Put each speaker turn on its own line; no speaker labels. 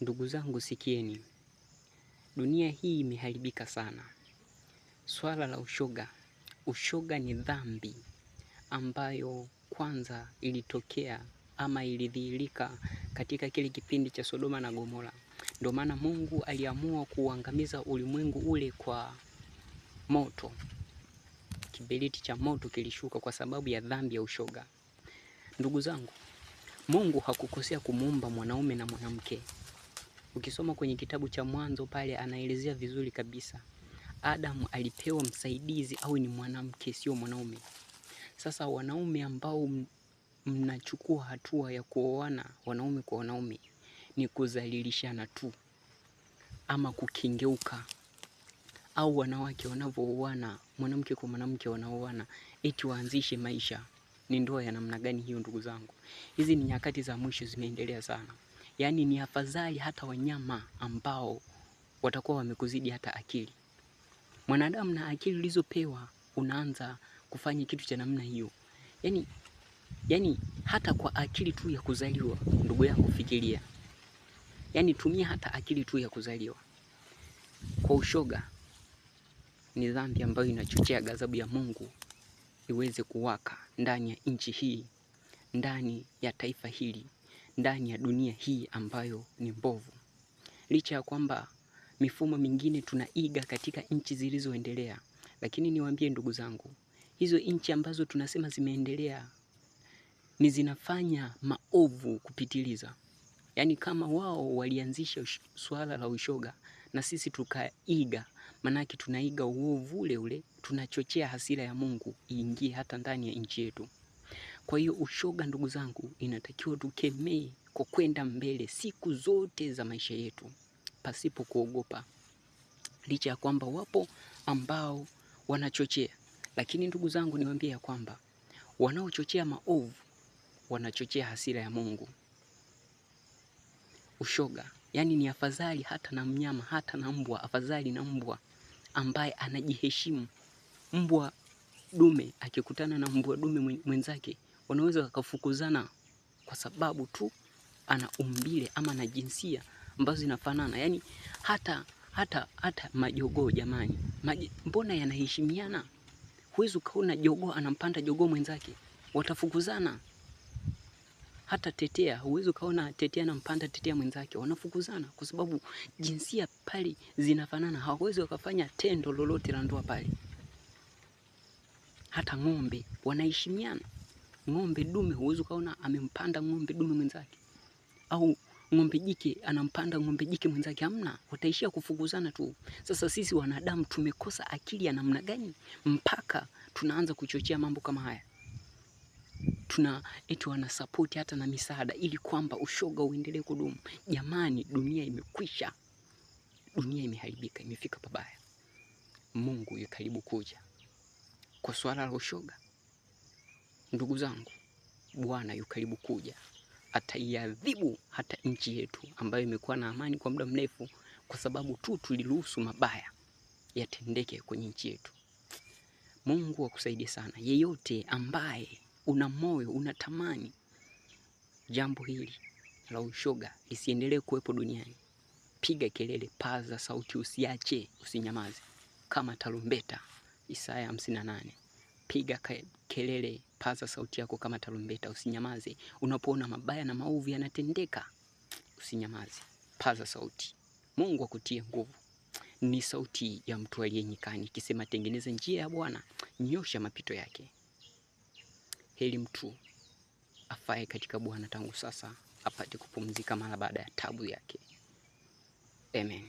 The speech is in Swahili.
Ndugu zangu sikieni, dunia hii imeharibika sana. Swala la ushoga ni dhambi ambayo kwanza ilitokea ama ilidhihirika katika kile kipindi cha Sodoma na Gomora. Ndio maana Mungu aliamua kuangamiza ulimwengu ule kwa moto. Kiberiti cha moto kilishuka kwa sababu ya dhambi ya ushoga. Ndugu zangu, Mungu hakukosea kumuumba mwanaume na mwanamke. Ukisoma kwenye kitabu cha Mwanzo pale anaelezea vizuri kabisa. Adam alipewa msaidizi au ni mwanamke sio mwanaume. Sasa wanaume ambao mnachukua hatua ya kuoana wanaume kwa wanaume ni kudhalilishana tu ama kukengeuka. Au wanawake wanavyooana mwanamke kwa mwanamke wanaoana eti waanzishe maisha. Ni ndoa ya namna gani hiyo ndugu zangu? Hizi ni nyakati za mwisho zimeendelea sana. Yaani ni afadhali hata wanyama ambao watakuwa wamekuzidi hata akili. Mwanadamu na akili ulizopewa unaanza kufanya kitu cha namna hiyo. Yaani hata kwa akili tu ya kuzaliwa, ndugu yangu fikiria. Yaani tumia hata akili tu ya kuzaliwa. Kwa ushoga ni dhambi ambayo inachochea ghadhabu ya Mungu iweze kuwaka ndani ya nchi hii, ndani ya taifa hili, ndani ya dunia hii ambayo ni mbovu. Licha ya kwamba mifumo mingine tunaiga katika nchi zilizoendelea. Lakini niwaambie ndugu zangu, hizo nchi ambazo tunasema zimeendelea ni zinafanya maovu kupitiliza. Yaani kama wao walianzisha swala la ushoga na sisi tukaiga, manake tunaiga uovu ule ule, tunachochea hasira ya Mungu iingie hata ndani ya nchi yetu. Kwa hiyo ushoga ndugu zangu inatakiwa tukemee kwa kwenda mbele siku zote za maisha yetu pasipo kuogopa. Licha ya kwamba wapo ambao wanachochea, lakini ndugu zangu niwaambie ya kwamba wanaochochea maovu wanachochea hasira ya Mungu. Ushoga, yani ni afadhali hata na mnyama, hata na mbwa, afadhali na mbwa ambaye anajiheshimu. Mbwa dume akikutana na mbwa dume mwenzake, wanaweza wakafukuzana kwa sababu tu ana umbile ama na jinsia ambazo zinafanana. Yaani hata majogoo jamani. Mbona yanaheshimiana? Huwezi ukaona jogoo anampanda jogoo mwenzake. Watafukuzana. Hata tetea, huwezi ukaona tetea anampanda tetea mwenzake. Wanafukuzana kwa sababu jinsia pale zinafanana. Hawawezi wakafanya tendo lolote la ndoa pale. Hata ng'ombe wanaheshimiana. Ng'ombe dume huwezi ukaona amempanda ng'ombe dume mwenzake. Au ng'ombe jike anampanda ng'ombe jike mwenzake, hamna, wataishia kufukuzana tu. Sasa sisi wanadamu tumekosa akili ya namna gani mpaka tunaanza kuchochea mambo kama haya? Eti wanasupport hata na misaada ili kwamba ushoga uendelee kudumu. Jamani, dunia imekwisha. Dunia imeharibika, imefika pabaya. Mungu yu karibu kuja. Kwa swala la ushoga, ndugu zangu, Bwana yu karibu kuja. Ataiadhibu hata nchi yetu ambayo imekuwa na amani kwa muda mrefu kwa sababu tu tuliruhusu mabaya yatendeke kwenye nchi yetu. Mungu akusaidie sana. Yeyote ambaye una moyo unatamani jambo hili la ushoga lisiendelee kuwepo duniani, piga kelele, paza sauti, usiache, usinyamaze. Kama tarumbeta, Isaya 58. Piga kelele, paza sauti yako kama tarumbeta, usinyamaze. Unapoona mabaya na maovu yanatendeka, usinyamaze, paza sauti. Mungu akutie nguvu. Ni sauti ya mtu aliye nyikani ikisema, tengeneza njia ya Bwana, nyosha mapito yake. Heri mtu afae katika Bwana tangu sasa apate kupumzika mara baada ya taabu yake. Amen.